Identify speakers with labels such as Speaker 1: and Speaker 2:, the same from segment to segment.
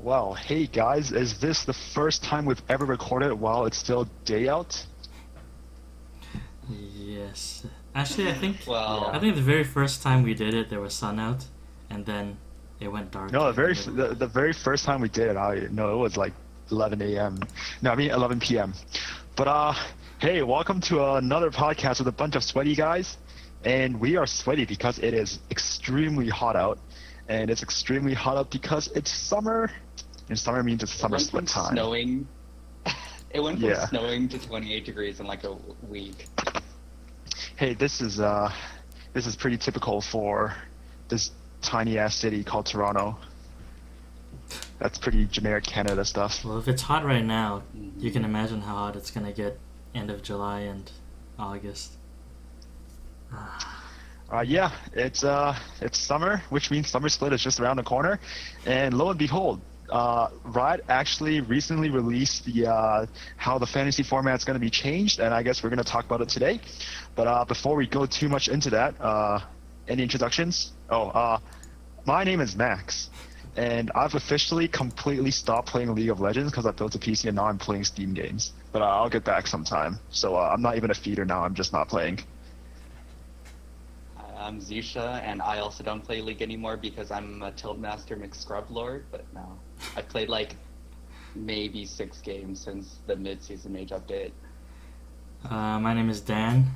Speaker 1: Well, hey guys, is this the first time we've ever recorded while it's still day out?
Speaker 2: Yes. Actually, I think
Speaker 3: Well,
Speaker 2: I think the very first time we did it, there was sun out, and then it went dark
Speaker 1: No,
Speaker 2: in the middle of
Speaker 1: the very first time we did it, it was like 11 a.m. No, I mean 11 p.m. But hey, welcome to another podcast with a bunch of sweaty guys, and we are sweaty because it is extremely hot out, and it's extremely hot out because it's summer, and summer means it's
Speaker 3: it
Speaker 1: summer
Speaker 3: went
Speaker 1: split
Speaker 3: from
Speaker 1: time.
Speaker 3: snowing. It went from
Speaker 1: Yeah.
Speaker 3: snowing to 28 degrees in like a week.
Speaker 1: Hey, this is pretty typical for this tiny ass city called Toronto. That's pretty generic Canada stuff.
Speaker 2: Well, if it's hot right now, you
Speaker 3: Mhm.
Speaker 2: can imagine how hot it's gonna get end of July and August.
Speaker 1: Yeah, it's summer, which means summer split is just around the corner, and lo and behold, Riot actually recently released the how the fantasy format is going to be changed, and I guess we're going to talk about it today. But before we go too much into that, any introductions? My name is Max, and I've officially completely stopped playing League of Legends because I built a PC and now I'm playing Steam games. But I'll get back sometime. So I'm not even a feeder now. I'm just not playing.
Speaker 3: I'm Zusha, and I also don't play League anymore because I'm a Tilt Master McScrub Lord. But no, I've played like maybe 6 games since the mid-season Mage update.
Speaker 2: My name is Dan.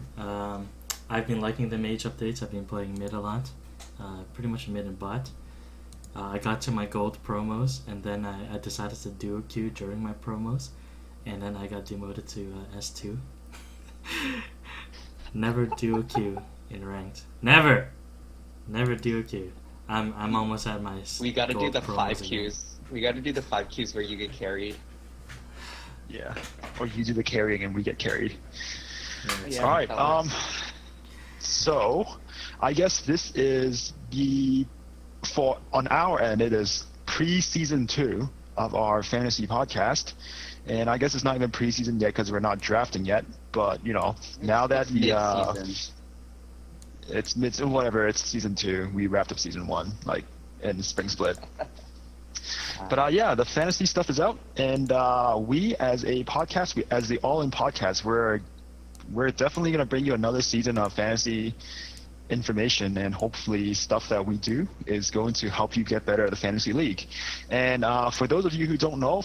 Speaker 2: I've been liking the mage updates. I've been playing mid a lot, pretty much mid and bot. I got to my gold promos, and then I decided to duo queue during my promos, and then I got demoted to S2. Never duo queue in ranked. Never duo queue. I'm almost at my
Speaker 3: We got to do
Speaker 2: gold
Speaker 3: the
Speaker 2: promos
Speaker 3: 5
Speaker 2: again.
Speaker 3: Qs. We got to do the 5 Qs where you get carried.
Speaker 1: Yeah. Or you do the carrying and we get carried.
Speaker 3: Yeah,
Speaker 1: All right.
Speaker 3: that works.
Speaker 1: So I guess this is on our end, it is pre-season 2 of our fantasy podcast. And I guess it's not even pre-season yet because we're not drafting yet. But, now that
Speaker 3: It's
Speaker 1: the
Speaker 3: mid-season.
Speaker 1: it's season 2. We wrapped up season 1, like in spring split. But yeah, the fantasy stuff is out, and we as a podcast, as the All-In podcast, we're definitely gonna bring you another season of fantasy information, and hopefully stuff that we do is going to help you get better at the fantasy league. And for those of you who don't know,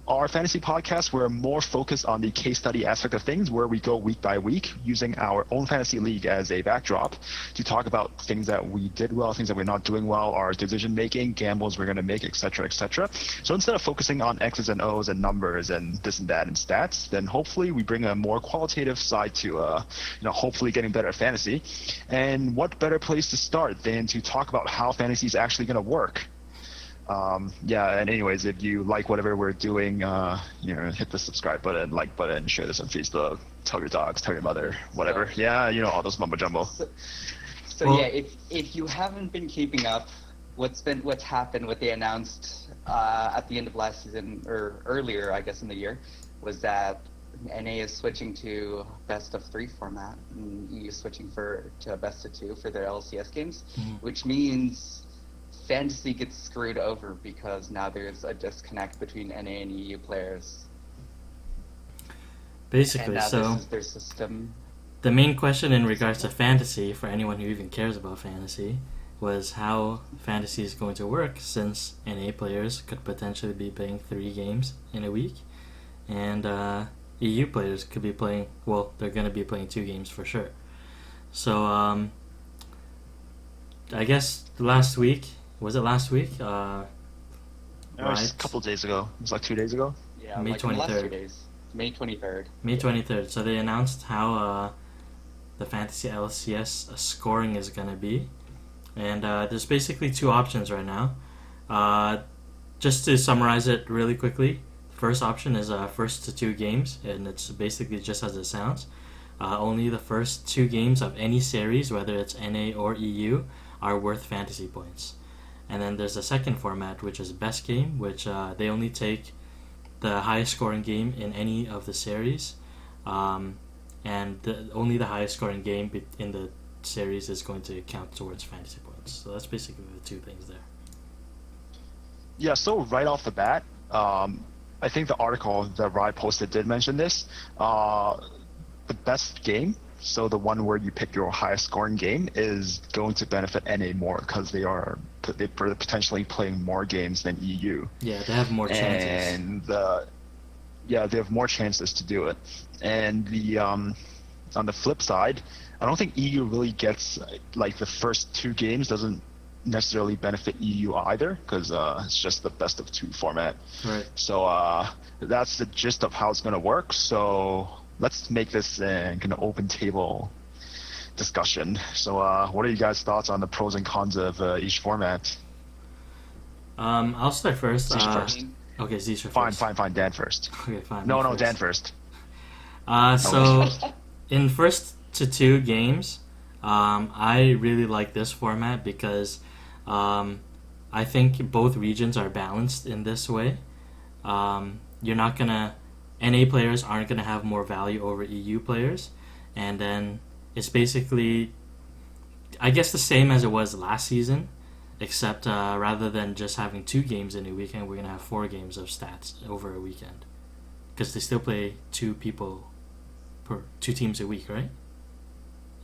Speaker 1: our fantasy podcast, we're more focused on the case study aspect of things, where we go week by week using our own fantasy league as a backdrop to talk about things that we did well, things that we're not doing well, our decision making, gambles we're going to make, etc., etc. So instead of focusing on X's and O's and numbers and this and that and stats, then hopefully we bring a more qualitative side to, hopefully getting better at fantasy. And what better place to start than to talk about how fantasy is actually going to work? And anyways, if you like whatever we're doing, hit the subscribe button, like button, share this on Facebook, tell your dogs, tell your mother, whatever. Yeah, all those mumbo jumbo.
Speaker 2: Well-
Speaker 3: If you haven't been keeping up, what's happened, what they announced at the end of last season, or earlier, I guess, in the year, was that NA is switching to best of 3 format, and EU is switching to a best of 2 for their LCS games, which means fantasy gets screwed over because now there's a disconnect between NA and EU players. And
Speaker 2: Basically,
Speaker 3: now
Speaker 2: so
Speaker 3: this is their system.
Speaker 2: the main question in regards to fantasy, for anyone who even cares about fantasy, was how fantasy is going to work, since NA players could potentially be playing 3 games in a week, and EU players could be playing, well, they're going to be playing 2 games for sure. So I guess last week, was it last week?
Speaker 1: It was
Speaker 2: Right.
Speaker 1: a couple days ago. It was like 2 days ago.
Speaker 3: Yeah,
Speaker 2: May
Speaker 3: like in the last 2
Speaker 2: 23rd.
Speaker 3: days. May 23rd.
Speaker 2: May 23rd. So they announced how the Fantasy LCS scoring is going to be. And there's basically 2 options right now. Just to summarize it really quickly, first option is first to 2 games, and it's basically just as it sounds. Only the first 2 games of any series, whether it's NA or EU, are worth fantasy points. And then there's a second format, which is best game, which they only take the highest scoring game in any of the series, and only the highest scoring game in the series is going to count towards fantasy points. So that's basically the 2 things there.
Speaker 1: Yeah, so right off the bat, I think the article that Rye posted did mention this. The best game, so the one where you pick your highest scoring game, is going to benefit NA more because they're potentially playing more games than EU.
Speaker 2: Yeah, they have more chances.
Speaker 1: And yeah, they have more chances to do it. And on the flip side, I don't think EU really gets, like, the first two games doesn't necessarily benefit EU either, because it's just the best of two format.
Speaker 2: Right.
Speaker 1: So that's the gist of how it's going to work. So let's make this an kind of open table discussion. So what are you guys' thoughts on the pros and cons of each format?
Speaker 2: I'll start first.
Speaker 1: Zish first.
Speaker 2: Okay, Zisha first.
Speaker 1: Fine. Dan first.
Speaker 2: Okay, fine.
Speaker 1: No,
Speaker 2: first.
Speaker 1: Dan first.
Speaker 2: So in first to two games, I really like this format because I think both regions are balanced in this way. You're not gonna NA players aren't gonna have more value over EU players, and then it's basically, I guess, the same as it was last season, except rather than just having 2 games in a weekend, we're gonna have 4 games of stats over a weekend, because they still play 2 teams a week, right?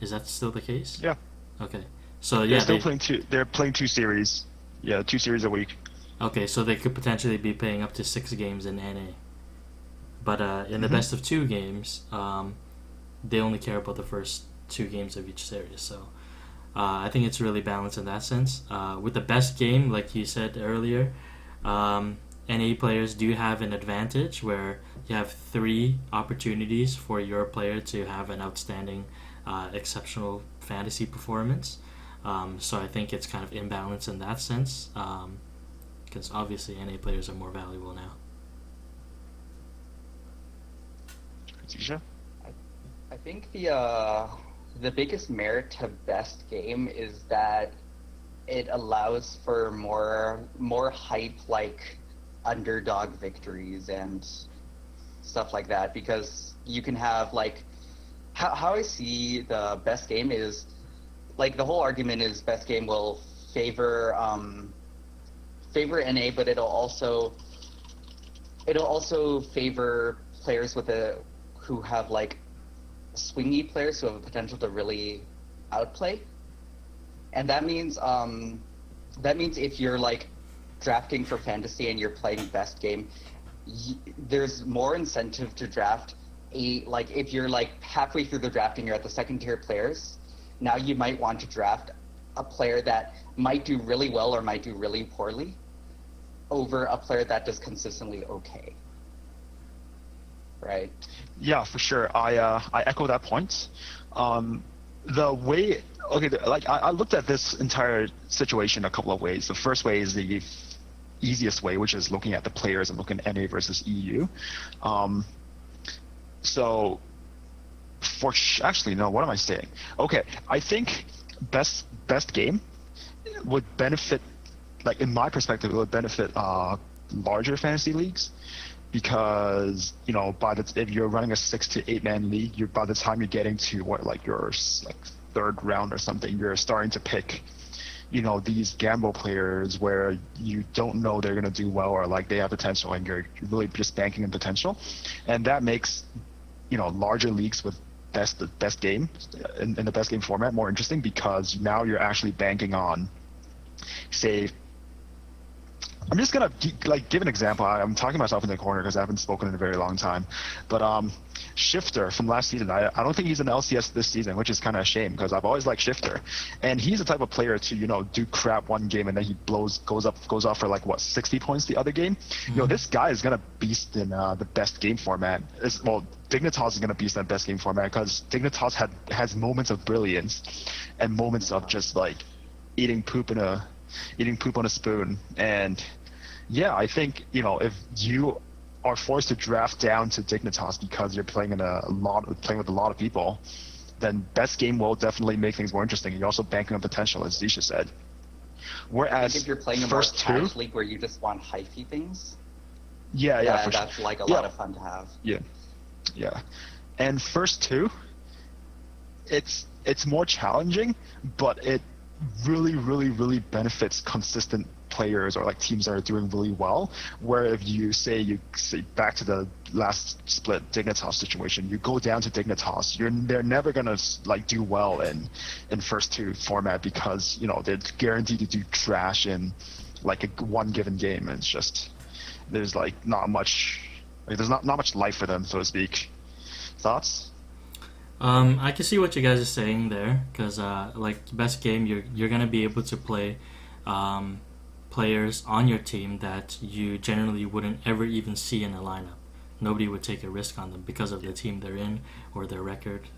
Speaker 2: Is that still the case?
Speaker 1: Yeah.
Speaker 2: Okay. So yeah,
Speaker 1: they're playing 2 series. Yeah, 2 series a week.
Speaker 2: Okay, so they could potentially be playing up to 6 games in NA. But in the best of 2 games, they only care about the first 2 games of each series. So I think it's really balanced in that sense. With the best game, like you said earlier, NA players do have an advantage where you have 3 opportunities for your player to have an outstanding, exceptional fantasy performance. So I think it's kind of imbalanced in that sense, because obviously NA players are more valuable now.
Speaker 3: I think the biggest merit to best game is that it allows for more hype, like underdog victories and stuff like that, because you can have, like, how I see the best game is, like, the whole argument is best game will favor NA, but it'll also favor players who have, like, swingy players who have a potential to really outplay. And that means if you're, like, drafting for fantasy and you're playing best game, there's more incentive to draft if you're, like, halfway through the drafting, you're at the second tier players. Now you might want to draft a player that might do really well or might do really poorly over a player that does consistently okay. Right?
Speaker 1: Yeah, for sure. I echo that point. The way, I looked at this entire situation a couple of ways. The first way is the easiest way, which is looking at the players and looking at NA versus EU. Actually, no, what am I saying? Okay, I think best game would benefit, like, in my perspective, it would benefit larger fantasy leagues, because, you know, if you're running a 6 to 8 man league, by the time you're getting to your third round or something, you're starting to pick, you know, these gamble players where you don't know they're going to do well, or, like, they have potential, and you're really just banking on potential. And that makes, you know, larger leagues with best game in the best game format more interesting, because now you're actually banking on, say, I'm just gonna give an example. I'm talking myself in the corner because I haven't spoken in a very long time, but Shifter from last season, I don't think he's in LCS this season, which is kind of a shame, because I've always liked Shifter, and he's the type of player to, you know, do crap one game and then he goes off for, like, 60 points the other game. Mm-hmm. You know, this guy is gonna beast in the best game format. Dignitas is gonna beast in the best game format, because Dignitas has moments of brilliance and moments of just, like, eating poop on a spoon. And yeah, I think, you know, if you are forced to draft down to Dignitas because you're playing with a lot of people, then best game will definitely make things more interesting. You're also banking on potential, as Zisha said. Whereas
Speaker 3: if you're playing a more cash league where you just want hypey things, that's like a lot of fun to have.
Speaker 1: Yeah. And first 2, it's more challenging, but it really, really, really benefits consistent players or like teams that are doing really well. Where if you say back to the last split Dignitas situation, you go down to Dignitas, they're never gonna like do well in first two format because they're guaranteed to do trash in like one given game. And it's just there's like not much there's not much life for them, so to speak. Thoughts?
Speaker 2: I can see what you guys are saying there, because like best game, you're gonna be able to play players on your team that you generally wouldn't ever even see in a lineup. Nobody would take a risk on them because of the team they're in or their record,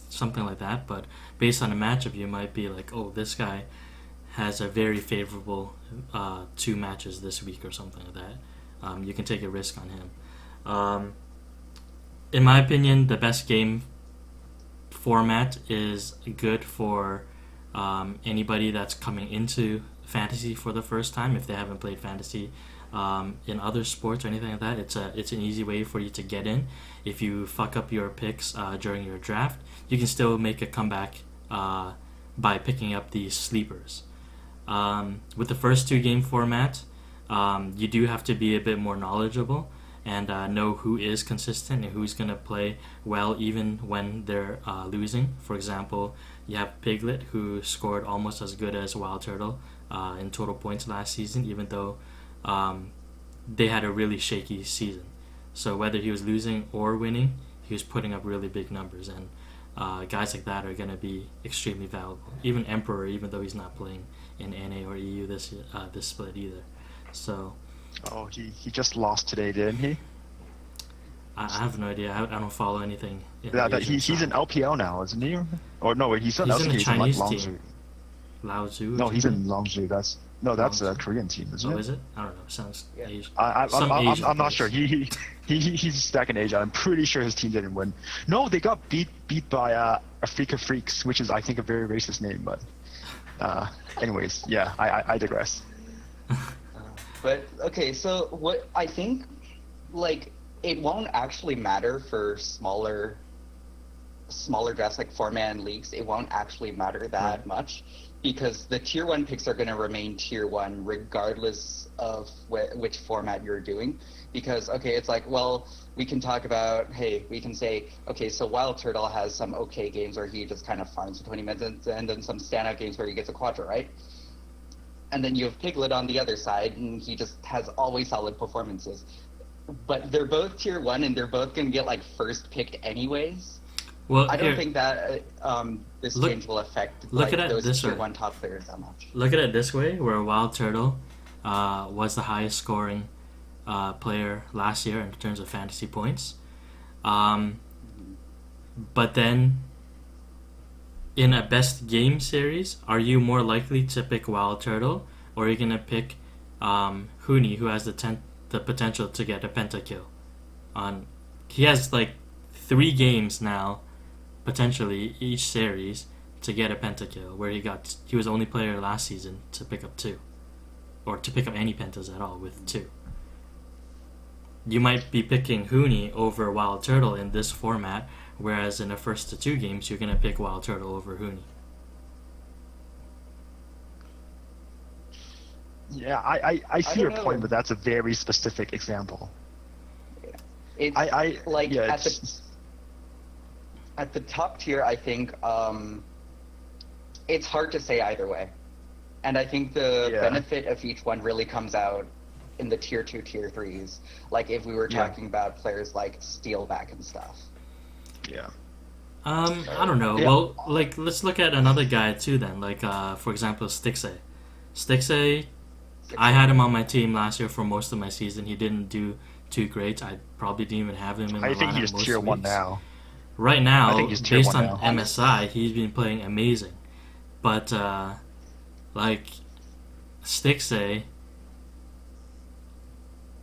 Speaker 2: something like that. But based on a matchup, you might be like, oh, this guy has a very favorable 2 matches this week or something like that. You can take a risk on him. In my opinion, the best game format is good for anybody that's coming into fantasy for the first time. If they haven't played fantasy in other sports or anything like that, it's an easy way for you to get in. If you fuck up your picks during your draft, you can still make a comeback by picking up these sleepers. With the first 2 game format, you do have to be a bit more knowledgeable and know who is consistent and who's going to play well even when they're losing. For example, you have Piglet, who scored almost as good as Wild Turtle in total points last season, even though they had a really shaky season. So whether he was losing or winning, he was putting up really big numbers, and guys like that are going to be extremely valuable. Even Emperor, even though he's not playing in NA or EU this split either. So...
Speaker 1: Oh, he just lost today, didn't he?
Speaker 2: I have no idea. I don't follow anything.
Speaker 1: He's in LPL now, isn't he? Or no, he's in
Speaker 2: the Chinese
Speaker 1: like
Speaker 2: team. Laozhou?
Speaker 1: No, he's in Longzhou. That's a Korean team, isn't it?
Speaker 2: Oh, is it? I don't know. Sounds Asian.
Speaker 1: I'm not sure. He's back in Asia. I'm pretty sure his team didn't win. No, they got beat by Afrika Freaks, which is I think a very racist name. But anyways, yeah, I digress.
Speaker 3: But okay, so what I think, like, it won't actually matter for smaller drafts like 4-man leagues. It won't actually matter that much because the tier 1 picks are going to remain tier 1 regardless of which format you're doing. Because okay, it's like, well, we can talk about, we can say, okay, so Wild Turtle has some okay games where he just kind of farms for 20 minutes, and then some standout games where he gets a quadra, right? And then you have Piglet on the other side, and he just has always solid performances. But they're both tier 1, and they're both going to get, like, first picked anyways.
Speaker 2: Well,
Speaker 3: I don't think that this change will affect those tier 1 top players that much.
Speaker 2: Look at it this way, where Wild Turtle was the highest scoring player last year in terms of fantasy points. But then... in a best game series, are you more likely to pick Wild Turtle, or are you gonna pick Huni, who has the potential to get a pentakill? He has like 3 games now, potentially each series, to get a pentakill, where he was the only player last season to pick up 2, or to pick up any pentas at all with 2. You might be picking Huni over Wild Turtle in this format, whereas in the first 2 games, you're going to pick Wild Turtle over Huni.
Speaker 1: Yeah, I see your point, but that's a very specific example.
Speaker 3: It's at the top tier, I think it's hard to say either way. And I think the benefit of each one really comes out in the tier 2, tier 3s. Like if we were talking about players like Steelback and stuff.
Speaker 1: Yeah.
Speaker 2: I don't know. Yeah. Well, like, let's look at another guy too then. Like, for example, Stixay. Stixay, I had him on my team last year for most of my season. He didn't do too great. I probably didn't even have him in my lineup.
Speaker 1: I think he's tier 1 now.
Speaker 2: Right now, based on MSI, he's been playing amazing. But, like, Stixay,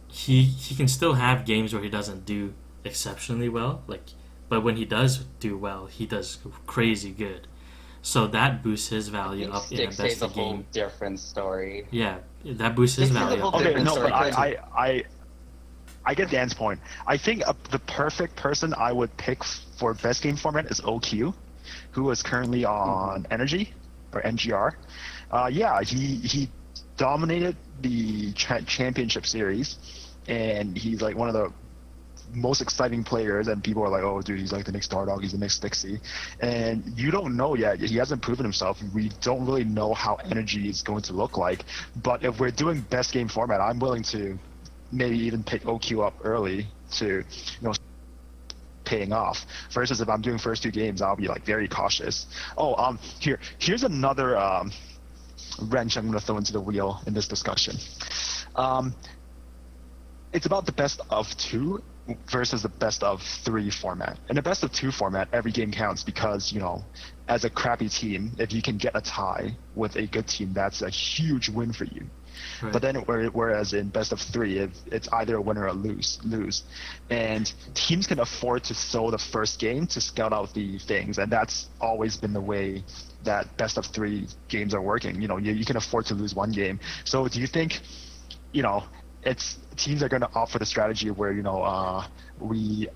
Speaker 2: he can still have games where he doesn't do exceptionally well. Like, but when he does do well, he does crazy good. So that boosts his value up in a best game.
Speaker 3: A whole different story.
Speaker 2: Yeah, that boosts his value.
Speaker 1: Okay, no, but I get Dan's point. I think the perfect person I would pick for best game format is OQ, who is currently on Energy or NGR. Yeah, he dominated the championship series, and he's like one of the most exciting players, and people are like, oh dude, he's like the next Stardog, he's the next Dixie, and you don't know yet. He hasn't proven himself. We don't really know how energy is going to look like, but if we're doing best game format, I'm willing to maybe even pick OQ up early to paying off, versus if I'm doing first 2 games, I'll be like very cautious. Here's another wrench I'm going to throw into the wheel in this discussion. It's about the best of 2 versus the best of 3 format. In the best of 2 format, every game counts because, as a crappy team, if you can get a tie with a good team, that's a huge win for you. Right. But then whereas in best of 3, it's either a win or a lose. And teams can afford to throw the first game to scout out the things, and that's always been the way that best of 3 games are working. You can afford to lose 1 game. So do you think, it's teams are going to opt for the strategy where we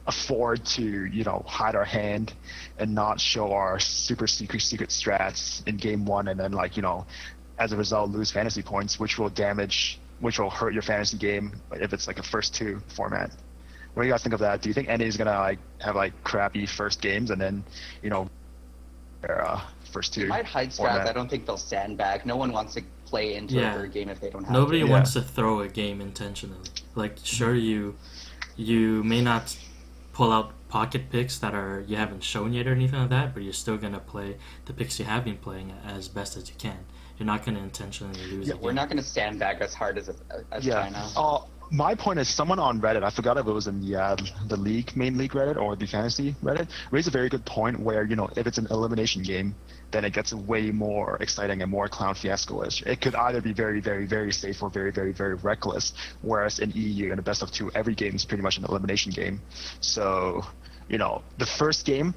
Speaker 1: afford to hide our hand and not show our super secret strats in game 1, and then as a result lose fantasy points, which will hurt your fantasy game if it's like a first 2 format? What do you guys think of that? Do you think NA is going to have crappy first games and then their first 2
Speaker 3: They might hide strats. I don't think they'll sandbag. No one wants to play into a third game if they don't have
Speaker 2: Nobody
Speaker 3: to.
Speaker 2: wants to throw a game intentionally. Sure, you may not pull out pocket picks that you haven't shown yet or anything like that, but you're still going to play the picks you have been playing as best as you can. You're not going to intentionally lose a game.
Speaker 3: We're not going to sandbag as hard as China.
Speaker 1: My point is, someone on Reddit, I forgot if it was in the main league Reddit or the fantasy Reddit, raised a very good point where, if it's an elimination game, then it gets way more exciting and more clown fiasco-ish. It could either be very, very, very safe or very, very, very reckless, whereas in EU, in a best of 2, every game is pretty much an elimination game. So, the first game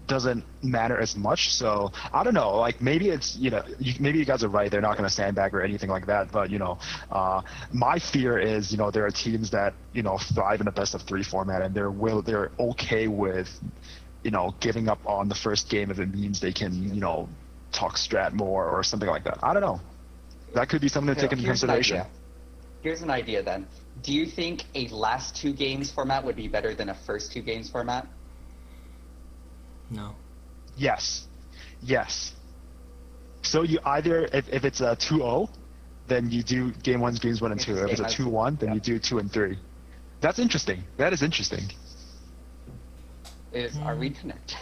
Speaker 1: doesn't matter as much. So I don't know, maybe it's maybe you guys are right, they're not going to sandbag or anything like that, but my fear is there are teams that thrive in a best of 3 format, and they're okay with giving up on the first game if it means they can talk strat more or something like that. I don't know, that could be something to take into consideration.
Speaker 3: Here's an idea then. Do you think a last 2 games format would be better than a first 2 games format?
Speaker 2: No.
Speaker 1: Yes. So you either, if it's a 2-0, then you do game 1, games 1 and 2. If it's a 2-1, then you do 2 and 3. That's interesting. That is interesting.
Speaker 3: Are we connected?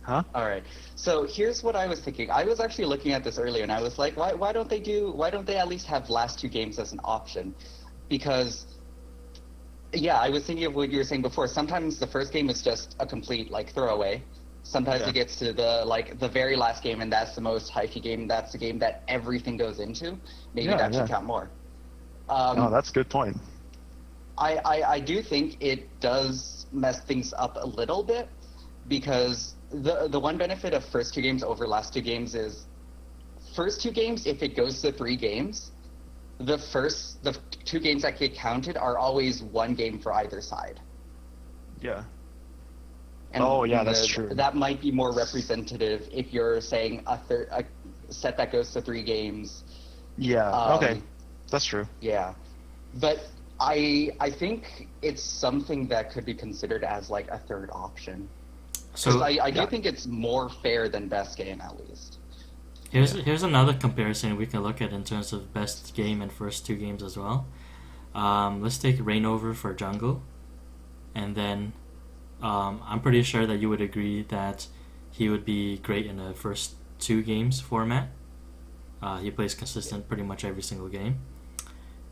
Speaker 1: Huh?
Speaker 3: All right. So here's what I was thinking. I was actually looking at this earlier, and I was like, why don't they at least have last 2 games as an option? Because I was thinking of what you were saying before. Sometimes the first game is just a complete throwaway. Sometimes it gets to the very last game, and that's the most hypey game. That's the game that everything goes into. Maybe that should count more.
Speaker 1: That's a good point.
Speaker 3: I do think it does mess things up a little bit, because the one benefit of first 2 games over last 2 games is first 2 games, if it goes to 3 games, the 2 games that get counted are always 1 game for either side.
Speaker 1: Yeah.
Speaker 3: And
Speaker 1: that's true.
Speaker 3: That might be more representative if you're saying a set that goes to 3 games.
Speaker 1: Yeah. Okay. That's true.
Speaker 3: Yeah, but I think it's something that could be considered as a third option. So I do think it's more fair than best game, at least.
Speaker 2: Here's another comparison we can look at in terms of best game and first 2 games as well. Let's take Reignover for jungle, and then I'm pretty sure that you would agree that he would be great in the first 2 games format. He plays consistent pretty much every single game.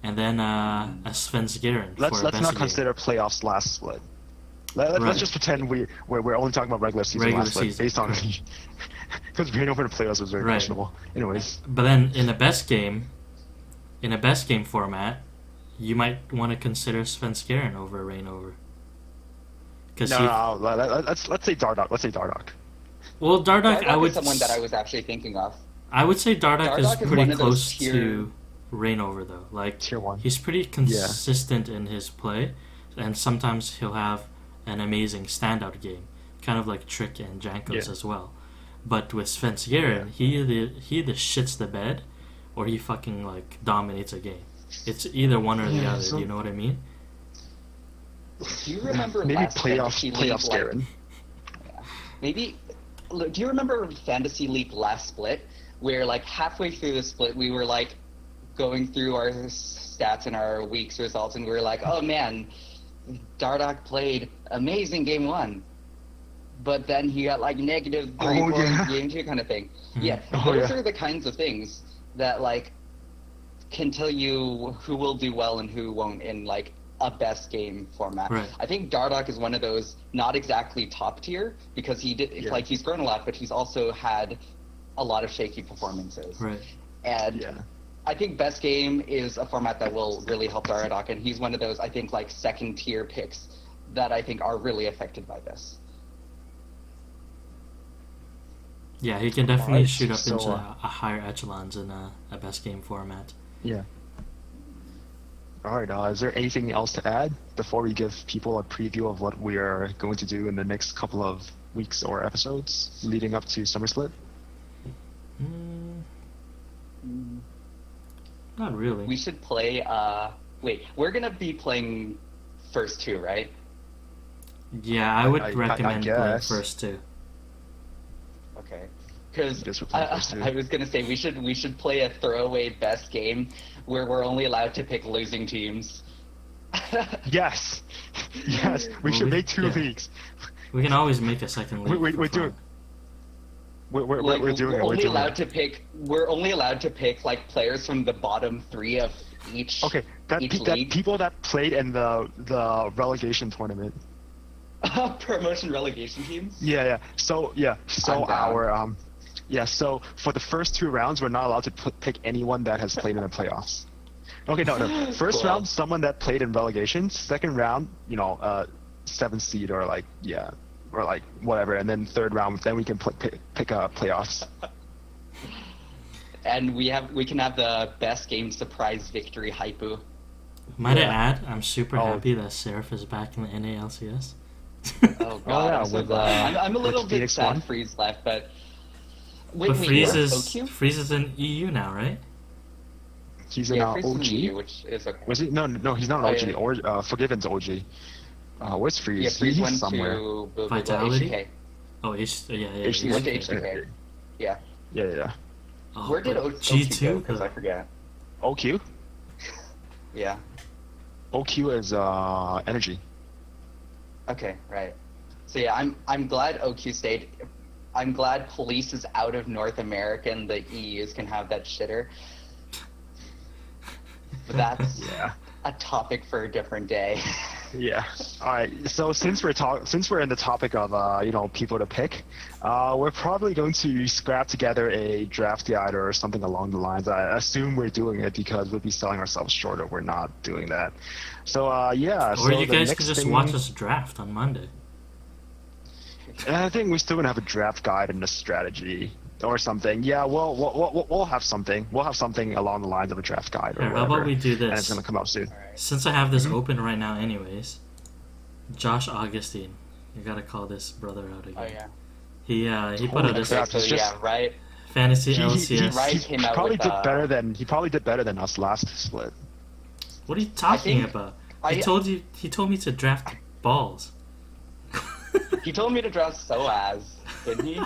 Speaker 2: And then Svenskeren for
Speaker 1: let's not consider playoffs last split. Let's just pretend we're only talking about regular season last split based on because Reignover in the playoffs was very questionable. Anyways,
Speaker 2: but then in a best game format, you might want to consider Svenskeren over Reignover.
Speaker 1: Let's say Dardoch.
Speaker 2: Well, Dardoch I would
Speaker 3: is someone that I was actually thinking of.
Speaker 2: I would say Dardoch is pretty close to Reignover though.
Speaker 1: Tier 1.
Speaker 2: He's pretty consistent in his play, and sometimes he'll have an amazing standout game, kind of like Trick and Jankos as well. But with Svenskeren, he either shits the bed or he fucking like dominates a game. It's either one or the other.
Speaker 1: So,
Speaker 2: Do you know what I mean?
Speaker 3: Do you remember
Speaker 1: maybe
Speaker 3: last
Speaker 1: playoffs,
Speaker 3: Fantasy League?
Speaker 1: playoffs, Garen.
Speaker 3: Maybe. Look, do you remember Fantasy League last split, where like halfway through the split we were like going through our stats and our week's results, and we were like, oh man, Dardoch played amazing game 1, but then he got like negative 3 points game 2 kind of thing. Yeah, those are the kinds of things that like can tell you who will do well and who won't in like a best game format.
Speaker 2: Right.
Speaker 3: I think Dardoch is one of those, not exactly top tier, because he did like he's grown a lot, but he's also had a lot of shaky performances.
Speaker 2: Right.
Speaker 3: And I think best game is a format that will really help Dardoch, and he's one of those, I think, like second tier picks that I think are really affected by this.
Speaker 2: Yeah, he can definitely shoot up
Speaker 1: so,
Speaker 2: into a higher echelons in a best game format.
Speaker 1: Yeah. All right. Is there anything else to add before we give people a preview of what we are going to do in the next couple of weeks or episodes leading up to Summer Split?
Speaker 2: Not really.
Speaker 3: We should play. Wait, we're gonna be playing first 2, right?
Speaker 2: Yeah, I would
Speaker 1: I
Speaker 2: recommend playing
Speaker 1: guess.
Speaker 2: first 2.
Speaker 3: Okay. Because
Speaker 1: Guess we're playing first 2.
Speaker 3: I was gonna say we should play a throwaway best game where we're only allowed to pick losing teams.
Speaker 1: Yes. Yes. We should make 2 leagues.
Speaker 2: We can always make a second league.
Speaker 1: We're doing. We're doing it.
Speaker 3: Only allowed to pick. We're only allowed to pick like players from the bottom 3 of each.
Speaker 1: Okay, that
Speaker 3: league.
Speaker 1: people that played in the relegation tournament.
Speaker 3: Promotion relegation teams.
Speaker 1: Yeah. So
Speaker 3: I'm down.
Speaker 1: our so for the first 2 rounds, we're not allowed to pick anyone that has played in the playoffs. Okay, no. First
Speaker 3: Cool.
Speaker 1: round, someone that played in relegation. Second round, 7th seed or like or like whatever. And then third round, then we can pick playoffs.
Speaker 3: And we can have the best game surprise victory hypu.
Speaker 2: Might I add, I'm super happy that Seraph is back in the NALCS.
Speaker 3: Oh god, I'm so glad. I'm a little bit
Speaker 1: Phoenix
Speaker 3: sad
Speaker 1: won.
Speaker 3: Freeze left, but
Speaker 2: But Freeze
Speaker 3: OQ?
Speaker 2: is in EU now, right?
Speaker 1: He's in
Speaker 3: Yeah, Freeze is
Speaker 1: OG.
Speaker 3: in EU, which is a
Speaker 1: Was he? No, he's not an
Speaker 3: Oh,
Speaker 1: OG.
Speaker 3: yeah.
Speaker 1: Or Forgiven's OG. Where's Freeze?
Speaker 3: yeah, Freeze
Speaker 1: He's
Speaker 3: went
Speaker 1: somewhere.
Speaker 3: to
Speaker 2: Vitality?
Speaker 3: HDK.
Speaker 2: Oh, yeah.
Speaker 1: HDK.
Speaker 3: He went to HDK. Yeah.
Speaker 1: Yeah.
Speaker 2: Oh,
Speaker 3: Where did
Speaker 2: but
Speaker 3: OQ go?
Speaker 2: G2?
Speaker 3: Because I forget.
Speaker 1: OQ?
Speaker 3: Yeah.
Speaker 1: OQ is energy.
Speaker 3: Okay, right. So yeah, I'm glad OQ stayed. I'm glad police is out of North America and the EUs can have that shitter. But that's
Speaker 1: Yeah.
Speaker 3: a topic for a different day.
Speaker 1: Yeah. All right. So since we're in the topic of people to pick, we're probably going to scrap together a draft guide or something along the lines. I assume we're doing it because we'll be selling ourselves short if we're not doing that. So yeah.
Speaker 2: Or
Speaker 1: so
Speaker 2: you
Speaker 1: the
Speaker 2: guys
Speaker 1: next
Speaker 2: can just
Speaker 1: thing-
Speaker 2: watch us draft on Monday.
Speaker 1: I think we're still gonna have a draft guide and a strategy or something. Yeah, we'll have something. We'll have something along the lines of a draft guide or
Speaker 2: Here, how
Speaker 1: whatever.
Speaker 2: about we do
Speaker 1: And it's
Speaker 2: this?
Speaker 1: gonna come out soon.
Speaker 3: Alright.
Speaker 2: Since I have this
Speaker 1: Mm-hmm.
Speaker 2: open right now anyways, Josh Augustine. You gotta call this brother out again.
Speaker 3: Oh yeah.
Speaker 2: He put out
Speaker 1: Holy
Speaker 2: this
Speaker 1: crap.
Speaker 3: So
Speaker 1: it's
Speaker 3: yeah,
Speaker 1: just-
Speaker 3: right.
Speaker 2: fantasy
Speaker 1: He
Speaker 2: LCS.
Speaker 3: Right came out
Speaker 1: probably
Speaker 3: with,
Speaker 1: did better than us last split.
Speaker 2: What are you talking
Speaker 3: think-
Speaker 2: about?
Speaker 3: I-
Speaker 2: He told me to draft balls.
Speaker 3: He told me to draft Soaz, didn't he?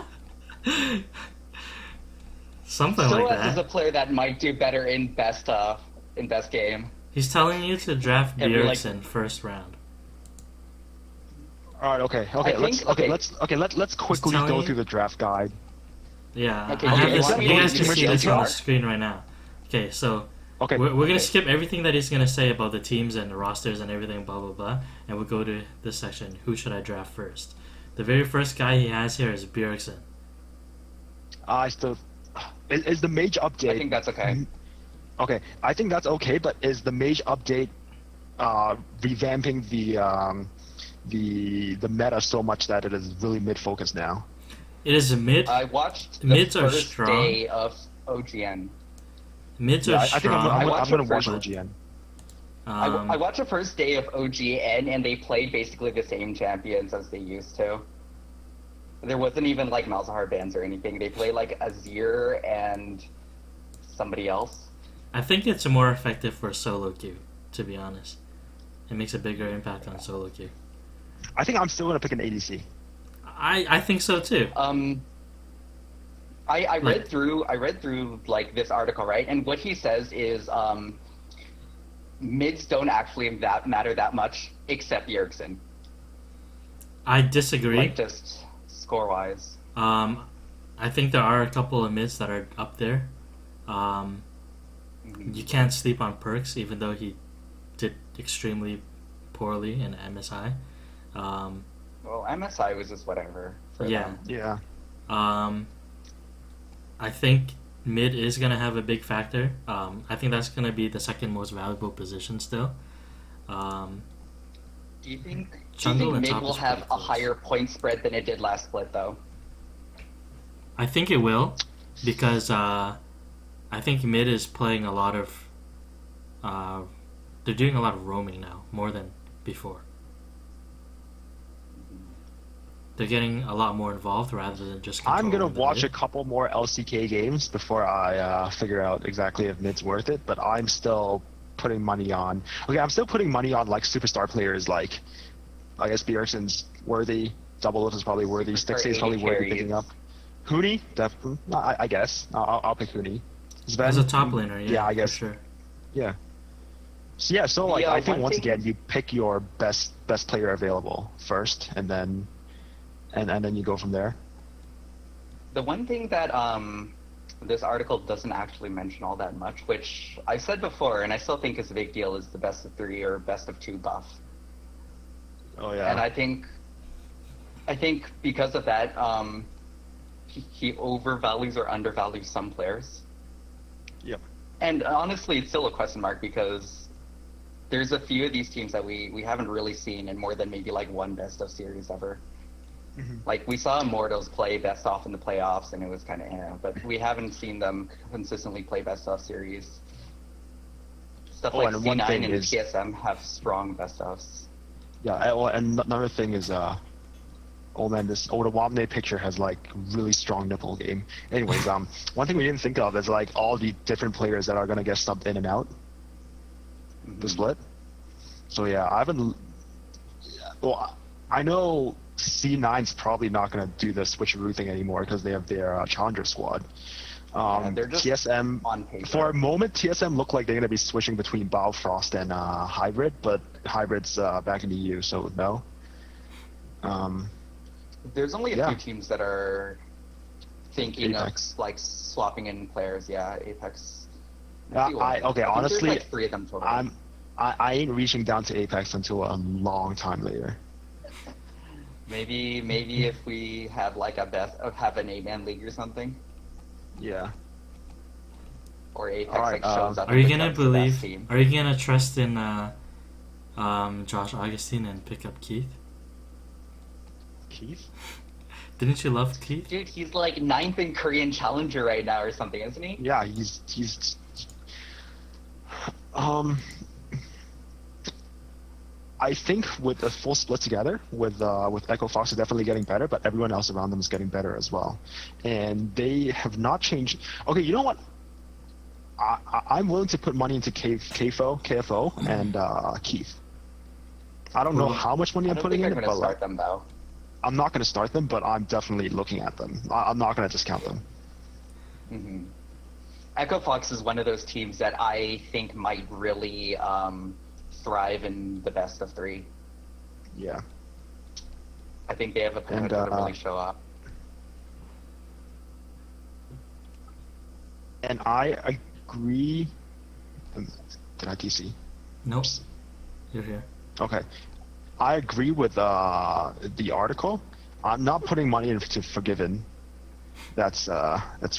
Speaker 2: Something like
Speaker 3: Soaz is a
Speaker 2: that.
Speaker 3: player that might do better in best game.
Speaker 2: He's telling you to draft
Speaker 3: Every, like-
Speaker 2: Bjergsen first round.
Speaker 1: All right. Okay. Let's quickly
Speaker 2: telling
Speaker 1: go
Speaker 2: you-
Speaker 1: through the draft guide.
Speaker 2: Yeah,
Speaker 3: Okay,
Speaker 2: I have
Speaker 3: okay,
Speaker 2: this.
Speaker 3: let me
Speaker 2: You
Speaker 3: go
Speaker 2: guys
Speaker 3: too
Speaker 2: can
Speaker 3: much
Speaker 2: see this on the
Speaker 3: detail.
Speaker 2: screen right now. Okay, so
Speaker 1: Okay.
Speaker 2: we're gonna
Speaker 1: okay.
Speaker 2: skip everything that he's gonna say about the teams and the rosters and everything, blah blah blah, and we'll go to this section. Who should I draft first? The very first guy he has here is Bjergsen.
Speaker 1: I still is the mage update.
Speaker 3: I think that's okay.
Speaker 1: Okay, I think that's okay, but is the mage update revamping the meta so much that it is really mid focus now?
Speaker 2: It is a mid.
Speaker 3: I watched the
Speaker 2: Mids are
Speaker 3: first
Speaker 2: strong.
Speaker 3: day of OGN.
Speaker 2: Mids
Speaker 1: Yeah,
Speaker 2: are
Speaker 1: I think
Speaker 2: strong.
Speaker 1: I'm
Speaker 3: watched
Speaker 1: gonna
Speaker 3: it
Speaker 1: watch
Speaker 3: first.
Speaker 1: OGN.
Speaker 3: I watched the first day of OGN, and they played basically the same champions as they used to. There wasn't even like Malzahar bans or anything. They played like Azir and somebody else.
Speaker 2: I think it's more effective for solo queue, to be honest. It makes a bigger impact on solo queue.
Speaker 1: I think I'm still gonna pick an ADC.
Speaker 2: I think so too.
Speaker 3: I read through like this article, right? And what he says is mids don't actually matter that much, except Yergsen.
Speaker 2: I disagree.
Speaker 3: Like just score wise.
Speaker 2: I think there are a couple of mids that are up there. You can't sleep on Perks, even though he did extremely poorly in MSI.
Speaker 3: Well, MSI was just whatever for them.
Speaker 1: Yeah.
Speaker 2: I think mid is going to have a big factor. I think that's going to be the second most valuable position still.
Speaker 3: Do you think
Speaker 2: and
Speaker 3: mid
Speaker 2: top
Speaker 3: will
Speaker 2: is
Speaker 3: have
Speaker 2: pretty
Speaker 3: a
Speaker 2: close.
Speaker 3: higher point spread than it did last split, though?
Speaker 2: I think it will, because I think mid is playing a lot of... they're doing a lot of roaming now, more than before. They're getting a lot more involved rather than just
Speaker 1: I'm gonna
Speaker 2: controlling the
Speaker 1: watch
Speaker 2: mid.
Speaker 1: a couple more LCK games before I figure out exactly if mid's worth it. But I'm still putting money on. Okay, I'm still putting money on like superstar players. Like, I guess Bjergsen's worthy. Double Lift is probably worthy.
Speaker 3: Superstar
Speaker 1: Stixie is probably
Speaker 3: AD
Speaker 1: worthy
Speaker 3: carries.
Speaker 1: picking up. Hooney, definitely. I guess I'll pick Hooney. Sven,
Speaker 2: As a top laner, yeah,
Speaker 1: I guess.
Speaker 2: for sure.
Speaker 1: Yeah. So like
Speaker 3: Yeah,
Speaker 1: I think
Speaker 3: one
Speaker 1: once
Speaker 3: thing-
Speaker 1: again you pick your best player available first, and then you go from there.
Speaker 3: The one thing that this article doesn't actually mention all that much, which I said before, and I still think is a big deal, is the best of 3 or best of 2 buff.
Speaker 1: Oh yeah.
Speaker 3: And I think because of that, he overvalues or undervalues some players.
Speaker 1: Yep.
Speaker 3: And honestly, it's still a question mark because there's a few of these teams that we haven't really seen in more than maybe like one best of series ever.
Speaker 1: Mm-hmm.
Speaker 3: Like we saw Immortals play best off in the playoffs, and it was kind of but we haven't seen them consistently play best off series. Stuff like
Speaker 1: and one
Speaker 3: C9
Speaker 1: thing
Speaker 3: and
Speaker 1: is-
Speaker 3: TSM have strong best offs.
Speaker 1: Yeah, and another thing is, the Wamne picture has like really strong nipple game. Anyways, one thing we didn't think of is like all the different players that are gonna get subbed in and out the split. So yeah, I haven't. Well, I know C9's probably not gonna do the switcheroo thing anymore because they have their challenger squad.
Speaker 3: They're just
Speaker 1: TSM
Speaker 3: on paper.
Speaker 1: for a moment, TSM looked like they're gonna be switching between Balfrost and Hybrid, but Hybrid's back in the EU, so no.
Speaker 3: There's only a
Speaker 1: Yeah.
Speaker 3: few teams that are thinking
Speaker 1: Apex.
Speaker 3: of like swapping in players. Yeah, Apex.
Speaker 1: Okay,
Speaker 3: I think
Speaker 1: honestly,
Speaker 3: there's like 3 of them total.
Speaker 1: I ain't reaching down to Apex until a long time later.
Speaker 3: Maybe if we have like have an 8-man league or something,
Speaker 1: Yeah.
Speaker 3: or Apex
Speaker 1: Alright,
Speaker 3: like shows up.
Speaker 2: Are
Speaker 3: and
Speaker 2: you gonna
Speaker 3: becomes the best
Speaker 2: believe?
Speaker 3: team.
Speaker 2: Are you gonna trust in Josh Augustine and pick up Keith?
Speaker 1: Keith?
Speaker 2: Didn't you love Keith?
Speaker 3: Dude, he's like 9th in Korean Challenger right now or something, isn't he?
Speaker 1: Yeah, he's. I think with a full split together, with Echo Fox is definitely getting better, but everyone else around them is getting better as well, and they have not changed. Okay, you know what? I'm willing to put money into KFO, and Keith. I don't know how much money
Speaker 3: I
Speaker 1: I'm
Speaker 3: don't
Speaker 1: putting
Speaker 3: think
Speaker 1: in
Speaker 3: I'm
Speaker 1: it,
Speaker 3: gonna
Speaker 1: but
Speaker 3: start them though.
Speaker 1: I'm not going to start them, but I'm definitely looking at them. I'm not going to discount them.
Speaker 3: Mm-hmm. Echo Fox is one of those teams that I think might really thrive in the best of 3.
Speaker 1: Yeah.
Speaker 3: I think they have a potential to really show up.
Speaker 1: And I agree. Did I TC?
Speaker 2: Nope. You're here.
Speaker 1: Okay. I agree with the article. I'm not putting money into Forgiven. That's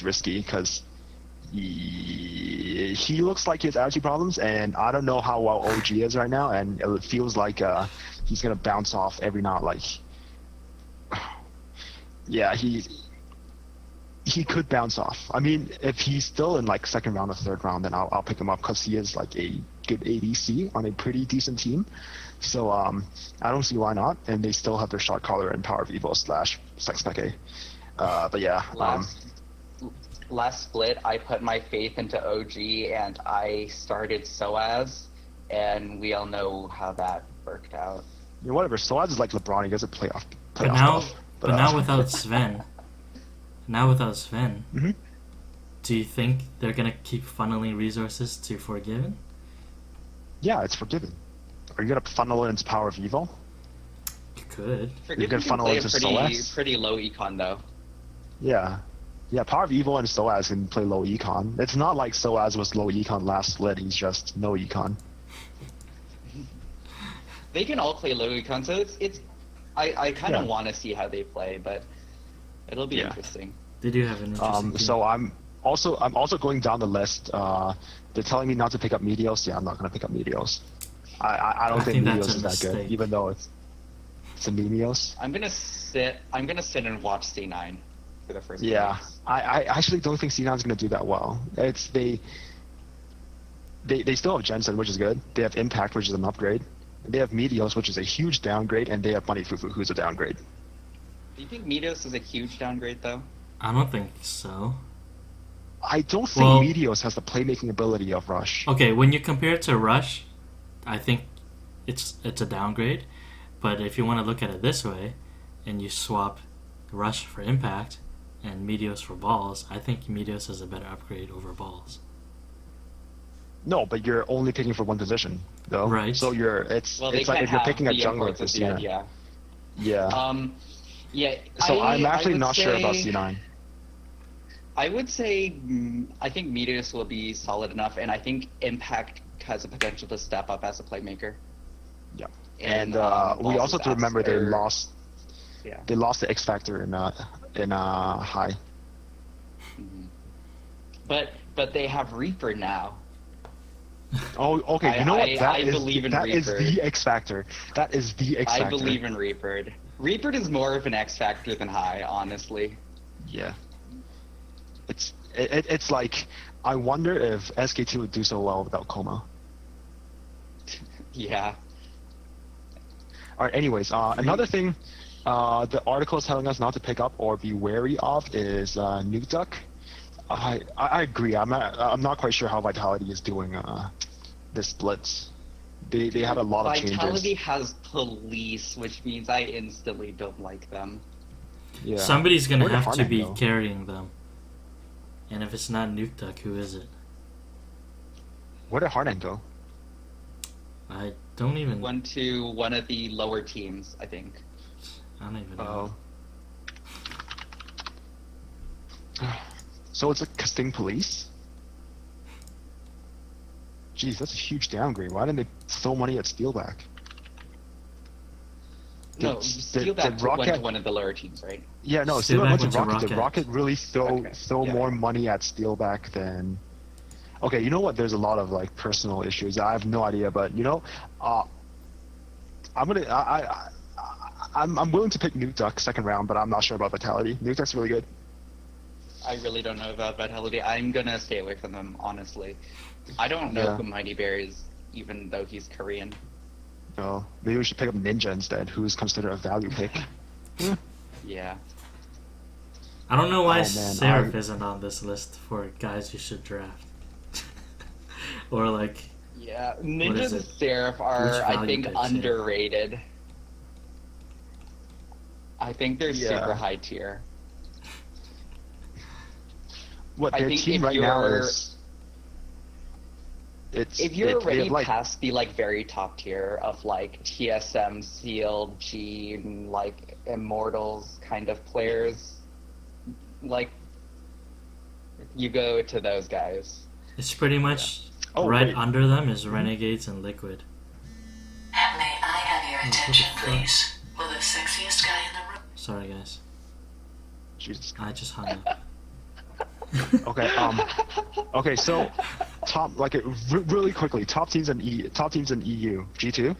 Speaker 1: risky because he looks like he has attitude problems, and I don't know how well OG is right now, and it feels like he's gonna bounce off every now like. Yeah, he could bounce off. I mean, if he's still in like second round or third round, then I'll pick him up because he is like a good ADC on a pretty decent team. So I don't see why not. And they still have their shot caller and Power of Evil / Sex Peke. But yeah.
Speaker 3: last split, I put my faith into OG and I started SOAS, and we all know how that worked out.
Speaker 1: Yeah, whatever. Soaz is like LeBron. He doesn't play off
Speaker 2: But now,
Speaker 1: stuff.
Speaker 2: but now without Sven,
Speaker 1: Mhm.
Speaker 2: do you think they're gonna keep funneling resources to Forgiven?
Speaker 1: Yeah, it's Forgiven. Are you gonna funnel it into Power of Evil?
Speaker 2: You could.
Speaker 3: Forgive
Speaker 1: can
Speaker 3: me,
Speaker 1: funnel
Speaker 3: play a
Speaker 1: into
Speaker 3: pretty,
Speaker 1: SOAS?
Speaker 3: pretty low econ though.
Speaker 1: Yeah. Yeah, Power of Evil and Soaz can play low econ. It's not like Soaz was low econ last split. He's just no econ.
Speaker 3: They can all play low econ, so I kind of
Speaker 1: Yeah.
Speaker 3: want to see how they play, but it'll be
Speaker 1: Yeah.
Speaker 3: interesting.
Speaker 2: They do have an interesting team.
Speaker 1: So I'm also going down the list. They're telling me not to pick up Meteos. Yeah, I'm not gonna pick up Meteos. I don't
Speaker 2: I
Speaker 1: think
Speaker 2: think that's
Speaker 1: Meteos
Speaker 2: a
Speaker 1: is that good,
Speaker 2: mistake.
Speaker 1: even though it's a Meteos.
Speaker 3: I'm gonna sit and watch C9 for the first.
Speaker 1: Yeah,
Speaker 3: games.
Speaker 1: I actually don't think C9 is gonna do that well. They still have Jensen, which is good. They have Impact, which is an upgrade. They have Meteos, which is a huge downgrade, and they have Money Fufu, who's a downgrade.
Speaker 3: Do you think Meteos is a huge downgrade though?
Speaker 2: I don't think so.
Speaker 1: I don't think
Speaker 2: Well-
Speaker 1: Meteos has the playmaking ability of Rush.
Speaker 2: Okay, when you compare it to Rush, I think it's a downgrade. But if you want to look at it this way, and you swap Rush for Impact and Meteos for Balls, I think Meteos is a better upgrade over Balls.
Speaker 1: No, but you're only picking for one position, though.
Speaker 2: Right.
Speaker 1: So it's
Speaker 3: Well, they
Speaker 1: it's like
Speaker 3: can't
Speaker 1: if you're
Speaker 3: have
Speaker 1: picking a
Speaker 3: the
Speaker 1: jungler
Speaker 3: imports
Speaker 1: for
Speaker 3: at the end,
Speaker 1: C9.
Speaker 3: yeah.
Speaker 1: Yeah.
Speaker 3: Yeah.
Speaker 1: So I'm actually
Speaker 3: would
Speaker 1: not sure about
Speaker 3: say-
Speaker 1: C9.
Speaker 3: I would say I think Meteos will be solid enough, and I think Impact has the potential to step up as a playmaker.
Speaker 1: Yeah.
Speaker 3: And,
Speaker 1: And we
Speaker 3: Balls'
Speaker 1: also have to remember they
Speaker 3: or-
Speaker 1: lost
Speaker 3: Yeah.
Speaker 1: they lost the X Factor in high.
Speaker 3: But they have Reaper now.
Speaker 1: Oh, okay. You know what?
Speaker 3: I believe in
Speaker 1: that is
Speaker 3: Reaper.
Speaker 1: the X Factor. That is the X Factor.
Speaker 3: I believe in Reaper. Reaper is more of an X factor than High, honestly.
Speaker 1: Yeah. It's like I wonder if SK2 would do so well without Coma.
Speaker 3: Yeah.
Speaker 1: All right. Anyways, another thing, the article is telling us not to pick up or be wary of is Nuke Duck. I agree. I'm not quite sure how Vitality is doing this splits. They had a lot of
Speaker 3: Vitality
Speaker 1: changes.
Speaker 3: has police, which means I instantly don't like them.
Speaker 1: Yeah.
Speaker 2: Somebody's gonna
Speaker 1: Where did
Speaker 2: have to
Speaker 1: Harnan
Speaker 2: be
Speaker 1: go?
Speaker 2: carrying them. And if it's not Nuke Duck, who is it?
Speaker 1: Where did Harnan go?
Speaker 2: I don't even.
Speaker 3: Went to one of the lower teams, I think.
Speaker 2: I don't even know.
Speaker 1: So it's a Casting Police? Jeez, that's a huge downgrade. Why didn't they throw money at Steelback?
Speaker 3: No,
Speaker 1: Did
Speaker 3: Steelback went
Speaker 1: Rocket-
Speaker 3: to one of the lower teams, right?
Speaker 1: Yeah, no,
Speaker 2: Steelback
Speaker 1: Steelback went to
Speaker 2: went to
Speaker 1: Rocket. Did
Speaker 2: Rocket.
Speaker 1: Rocket really throw
Speaker 3: Yeah.
Speaker 1: more money at Steelback than... Okay, you know what? There's a lot of like personal issues. I have no idea, but you know, I'm willing to pick Nuke Duck second round, but I'm not sure about Vitality. Nuke Duck's really good.
Speaker 3: I really don't know about Vitality. I'm gonna stay away from them, honestly. I don't know
Speaker 1: Yeah.
Speaker 3: who Mighty Bear is, even though he's Korean.
Speaker 1: No, maybe we should pick up Ninja instead, who's considered a value pick.
Speaker 3: Yeah.
Speaker 2: I don't know why
Speaker 1: Oh, man,
Speaker 2: Seraph isn't on this list for guys you should draft. Or like,
Speaker 3: Yeah,
Speaker 2: is
Speaker 3: Ninjas and
Speaker 2: it?
Speaker 3: Seraph are,
Speaker 2: Which
Speaker 3: I
Speaker 2: value
Speaker 3: think,
Speaker 2: picks, yeah.
Speaker 3: underrated. I think they're
Speaker 1: Yeah.
Speaker 3: super high tier.
Speaker 1: What
Speaker 3: I
Speaker 1: their
Speaker 3: think
Speaker 1: team
Speaker 3: if
Speaker 1: right now
Speaker 3: you're-
Speaker 1: is... It's,
Speaker 3: If you're
Speaker 1: they
Speaker 3: already
Speaker 1: have, like,
Speaker 3: past the like very top tier of like TSM, Seal, G, and like Immortals kind of players, like you go to those guys.
Speaker 2: it's pretty much
Speaker 1: Oh,
Speaker 2: right
Speaker 1: wait.
Speaker 2: under them is Renegades and Liquid.
Speaker 4: May I have your attention,
Speaker 2: fuck?
Speaker 4: please? Will the sexiest guy in the room?
Speaker 2: Sorry guys,
Speaker 1: Jesus.
Speaker 2: I just hung up.
Speaker 1: Okay. Okay. So, really quickly, top teams in EU. G2,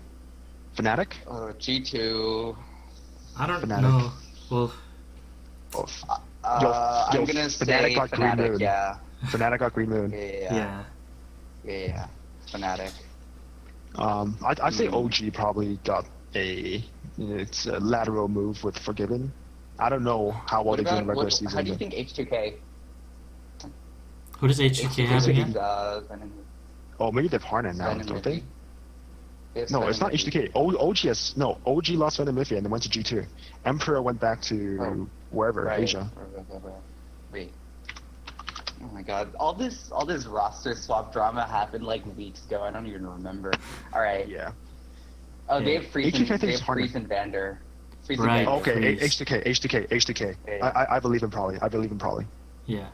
Speaker 1: Fnatic.
Speaker 3: G2.
Speaker 2: I don't
Speaker 1: Fnatic.
Speaker 2: know. Well,
Speaker 1: Both.
Speaker 3: I'm gonna
Speaker 1: Fnatic
Speaker 3: say
Speaker 1: got Green
Speaker 3: Fnatic.
Speaker 1: Moon.
Speaker 3: Yeah.
Speaker 1: Fnatic got Green Moon.
Speaker 3: Yeah.
Speaker 2: yeah.
Speaker 3: Fnatic.
Speaker 1: I'd say OG probably got it's a lateral move with Forgiven. I don't know how well
Speaker 3: What
Speaker 1: they do in
Speaker 3: about
Speaker 1: regular season.
Speaker 3: how do you
Speaker 1: but-
Speaker 3: think H2K?
Speaker 2: Who does HTK have
Speaker 3: HTK
Speaker 2: again?
Speaker 3: is Zen and
Speaker 1: Oh, maybe they've hardened now,
Speaker 3: Zen and
Speaker 1: don't they?
Speaker 3: Miffy. They have
Speaker 1: No,
Speaker 3: Zen
Speaker 1: it's
Speaker 3: and
Speaker 1: not
Speaker 3: Miffy.
Speaker 1: HTK. OG lost Venom Miffy and then went to G2. Emperor went back to
Speaker 3: Oh,
Speaker 1: wherever,
Speaker 3: Right.
Speaker 1: Asia.
Speaker 3: Wait. Oh my god. All this roster swap drama happened like weeks ago. I don't even remember. Alright.
Speaker 1: Yeah.
Speaker 3: Oh, they
Speaker 2: Yeah.
Speaker 3: have Freeze
Speaker 1: HTK, I
Speaker 3: and,
Speaker 1: think
Speaker 3: they
Speaker 1: it's
Speaker 3: have
Speaker 1: harder.
Speaker 3: Freeze and Vander. Freeze and
Speaker 2: Right.
Speaker 3: Vander.
Speaker 1: Okay,
Speaker 2: Freeze.
Speaker 1: HTK.
Speaker 3: Yeah.
Speaker 1: I believe him probably.
Speaker 2: Yeah.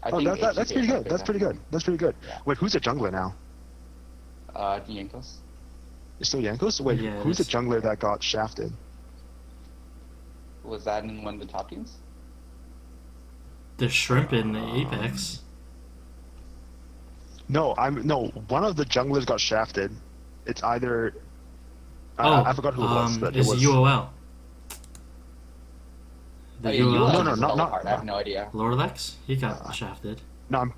Speaker 3: I
Speaker 1: Oh,
Speaker 3: think
Speaker 1: that's
Speaker 3: HTK
Speaker 1: pretty good.
Speaker 3: is
Speaker 1: That's pretty good. That's pretty good.
Speaker 3: Yeah.
Speaker 1: Wait, who's a jungler now?
Speaker 3: Yankos.
Speaker 1: It's still Yankos? Wait,
Speaker 2: Yeah, it
Speaker 1: who's the
Speaker 2: is.
Speaker 1: jungler that got shafted?
Speaker 3: Was that in one of the top teams?
Speaker 2: There's Shrimp in the Apex.
Speaker 1: No, one of the junglers got shafted. It's either I forgot who it was, but it
Speaker 2: it's
Speaker 1: was
Speaker 2: UOL. The
Speaker 3: Oh, yeah,
Speaker 2: UOL.
Speaker 1: No,
Speaker 3: is
Speaker 1: not-
Speaker 3: hella
Speaker 1: not-
Speaker 3: hard. I have no idea.
Speaker 2: Lorlex? He got shafted.
Speaker 1: no.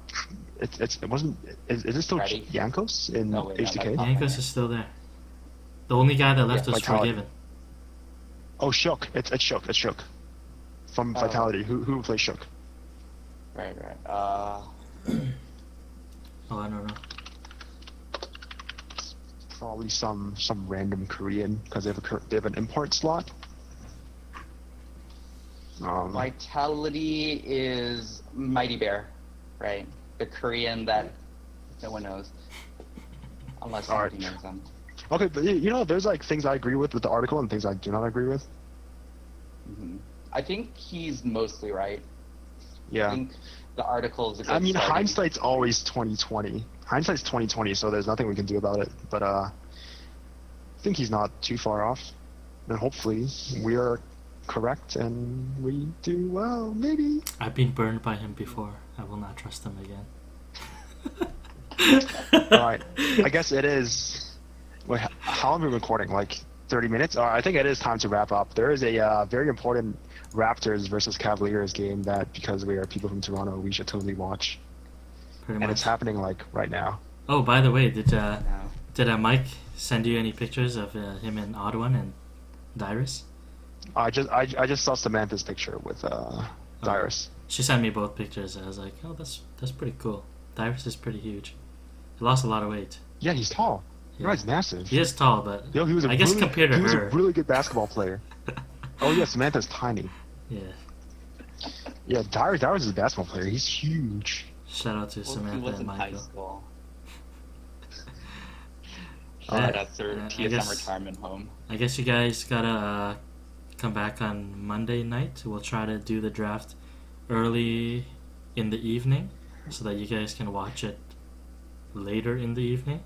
Speaker 1: It wasn't. Is it still
Speaker 3: Ready?
Speaker 1: Yankos in
Speaker 3: No, wait, no,
Speaker 1: HTK?
Speaker 3: that's not-
Speaker 2: Yankos is still there. The only guy that left
Speaker 1: Yeah,
Speaker 2: was
Speaker 1: Vitality.
Speaker 2: Forgiven.
Speaker 1: Oh, Shook. It's Shook. It's Shook. From
Speaker 3: Oh.
Speaker 1: Vitality. Who plays Shook?
Speaker 3: Right.
Speaker 2: Oh, I don't know.
Speaker 1: Probably some random Korean because they have an import slot.
Speaker 3: Vitality is Mighty Bear, right? The Korean that no one knows. Unless
Speaker 1: Alright.
Speaker 3: somebody knows them.
Speaker 1: Okay, but there's like things I agree with the article and things I do not agree with.
Speaker 3: I think he's mostly right. I
Speaker 1: Yeah.
Speaker 3: think the article is a good
Speaker 1: I mean,
Speaker 3: starting-
Speaker 1: hindsight's always 2020. Hindsight's 2020, so there's nothing we can do about it. But I think he's not too far off, and hopefully we are correct and we do well. Maybe.
Speaker 2: I've been burned by him before. I will not trust him again.
Speaker 1: All right. I guess it is. Wait, how long are we recording? Like 30 minutes? I think it is time to wrap up. There is a very important Raptors versus Cavaliers game that, because we are people from Toronto, we should totally watch.
Speaker 2: Pretty
Speaker 1: And
Speaker 2: much.
Speaker 1: it's happening like right now.
Speaker 2: Oh, by the way, did
Speaker 3: No.
Speaker 2: Mike send you any pictures of him and Audwin and Dyrus?
Speaker 1: I just saw Samantha's picture with Dyrus.
Speaker 2: She sent me both pictures. I was like, oh, that's pretty cool. Dyrus is pretty huge. He lost a lot of weight.
Speaker 1: Yeah, he's tall.
Speaker 2: Yeah.
Speaker 1: He's massive.
Speaker 2: He is tall, but
Speaker 1: Yo, he was a
Speaker 2: I guess
Speaker 1: really,
Speaker 2: compared to
Speaker 1: he was
Speaker 2: her,
Speaker 1: a really good basketball player. Oh yeah, Samantha's tiny.
Speaker 2: yeah.
Speaker 1: Yeah, Dyrus is a basketball player. He's huge.
Speaker 2: Shout out to
Speaker 3: Well, he
Speaker 2: Samantha
Speaker 3: was
Speaker 2: and
Speaker 3: in high
Speaker 2: Michael.
Speaker 3: school.
Speaker 2: Yeah,
Speaker 3: That's their
Speaker 2: I
Speaker 3: TSM
Speaker 2: guess-
Speaker 3: retirement home.
Speaker 2: I guess you guys gotta come back on Monday night. We'll try to do the draft early in the evening so that you guys can watch it later in the evening.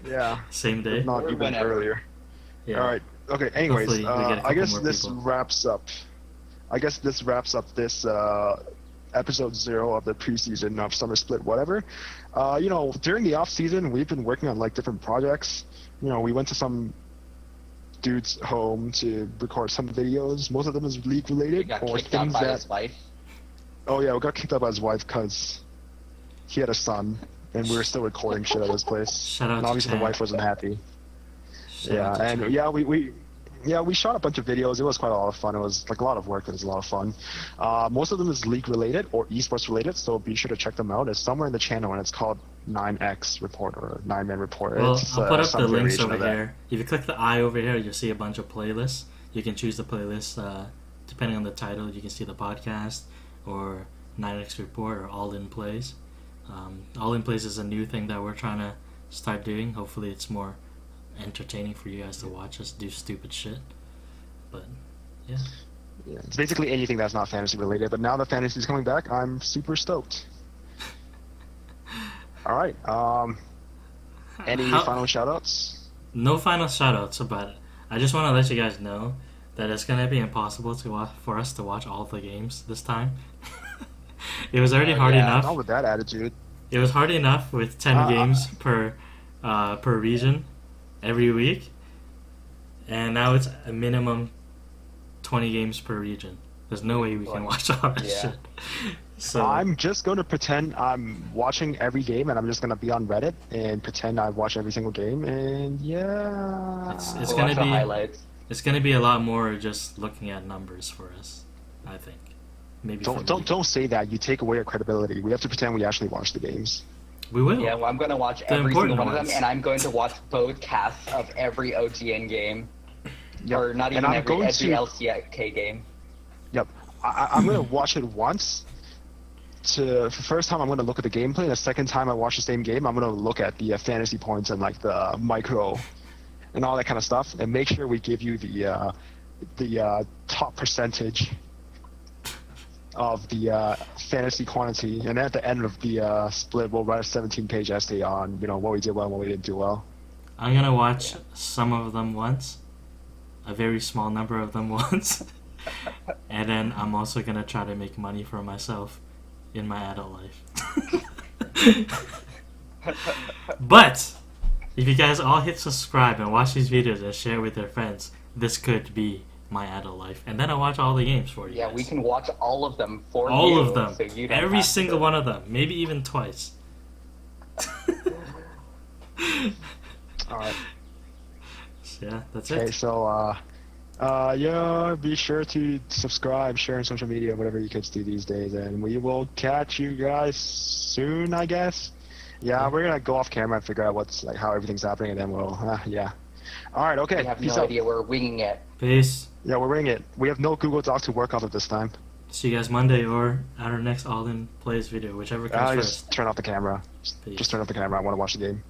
Speaker 1: Yeah.
Speaker 2: Same day.
Speaker 1: Not
Speaker 3: Or
Speaker 1: even
Speaker 3: whenever.
Speaker 1: earlier.
Speaker 2: Yeah.
Speaker 1: All right. Okay. Anyways,
Speaker 2: Hopefully we get a
Speaker 1: I
Speaker 2: couple
Speaker 1: guess
Speaker 2: more
Speaker 1: this
Speaker 2: people.
Speaker 1: wraps up. This episode 0 of the preseason of Summer Split. Whatever. During the off season, we've been working on like different projects. We went to some dude's home to record some videos. Most of them is league
Speaker 3: He
Speaker 1: related
Speaker 3: got
Speaker 1: or
Speaker 3: kicked out
Speaker 1: things
Speaker 3: by
Speaker 1: that.
Speaker 3: his wife.
Speaker 1: Oh yeah, we got kicked out by his wife because he had a son, and we were still recording shit at his place.
Speaker 2: Shout out
Speaker 1: And
Speaker 2: to
Speaker 1: obviously the
Speaker 2: Chan.
Speaker 1: wife wasn't happy.
Speaker 2: Shout
Speaker 1: Yeah,
Speaker 2: out to
Speaker 1: and
Speaker 2: Chan.
Speaker 1: we shot a bunch of videos. It was quite a lot of fun. It was like a lot of work, but it was a lot of fun. Most of them is league related or esports related, so be sure to check them out. It's somewhere in the channel, and it's called 9X Report or 9-Man Report.
Speaker 2: Well,
Speaker 1: It's,
Speaker 2: I'll put up
Speaker 1: some
Speaker 2: the links
Speaker 1: variation
Speaker 2: over
Speaker 1: of that.
Speaker 2: here. If you click the eye over here, you'll see a bunch of playlists. You can choose the playlist depending on the title. You can see the podcast or 9X Report or All In Plays. All In Plays is a new thing that we're trying to start doing. Hopefully, it's more entertaining for you guys to watch us do stupid shit. But yeah,
Speaker 1: Yeah, it's basically anything that's not fantasy related. But now that fantasy's coming back, I'm super stoked. All right. Any
Speaker 2: How-
Speaker 1: final shoutouts?
Speaker 2: No final shoutouts, but I just want to let you guys know that it's gonna be impossible for us to watch all the games this time. It was already hard
Speaker 3: yeah,
Speaker 2: enough.
Speaker 1: Not with that attitude.
Speaker 2: It was hard enough with 10 games per region every week, and now it's a minimum 20 games per region. There's no way we can watch all that
Speaker 3: Yeah.
Speaker 2: shit. So
Speaker 1: I'm just going to pretend I'm watching every game, and I'm just going to be on Reddit and pretend I've watched every single game, and yeah.
Speaker 2: It's
Speaker 3: We'll
Speaker 2: gonna
Speaker 3: watch the
Speaker 2: be-
Speaker 3: highlights.
Speaker 2: it's gonna be a lot more just looking at numbers for us, I think. maybe
Speaker 1: Don't say that. You take away our credibility. We have to pretend we actually watch the games.
Speaker 2: We will.
Speaker 3: Yeah, well, I'm going to watch
Speaker 2: The
Speaker 3: every single
Speaker 2: important
Speaker 3: one of them,
Speaker 2: ones.
Speaker 3: and I'm going to watch both casts of every OGN game.
Speaker 1: Yep.
Speaker 3: Or not
Speaker 1: And
Speaker 3: even
Speaker 1: I'm
Speaker 3: every
Speaker 1: going to-
Speaker 3: LCK game.
Speaker 1: Yep. I'm gonna watch it once. For the first time, I'm gonna look at the gameplay. The second time I watch the same game, I'm gonna look at the fantasy points and like the micro and all that kind of stuff, and make sure we give you the top percentage of the fantasy quantity. And at the end of the split, we'll write a 17-page essay on what we did well and what we didn't do well.
Speaker 2: I'm gonna watch some of them once, a very small number of them once, and then I'm also gonna try to make money for myself in my adult life. But if you guys all hit subscribe and watch these videos and share with your friends, this could be my adult life, and then I'll watch all the games for you.
Speaker 3: Yeah,
Speaker 2: guys.
Speaker 3: we can watch all of them for you.
Speaker 2: All of them,
Speaker 3: So you don't
Speaker 2: every
Speaker 3: have
Speaker 2: single
Speaker 3: to.
Speaker 2: one of them, maybe even twice.
Speaker 1: All right.
Speaker 2: So, yeah, that's
Speaker 1: Okay,
Speaker 2: it.
Speaker 1: so yeah, be sure to subscribe, share on social media, whatever you kids do these days, and we will catch you guys soon, I guess. Yeah, we're gonna go off camera and figure out how everything's happening, and then we'll yeah. All right, okay.
Speaker 3: We have
Speaker 1: Peace
Speaker 3: no
Speaker 1: out.
Speaker 3: idea. We're winging it.
Speaker 2: Peace.
Speaker 1: Yeah, we're ringing it. We have no Google Doc to work off of this time.
Speaker 2: See you guys Monday or at our next All In Plays video, whichever comes
Speaker 1: Just
Speaker 2: first.
Speaker 1: turn off the camera.
Speaker 2: Peace.
Speaker 1: Just turn off the camera. I want to watch the game.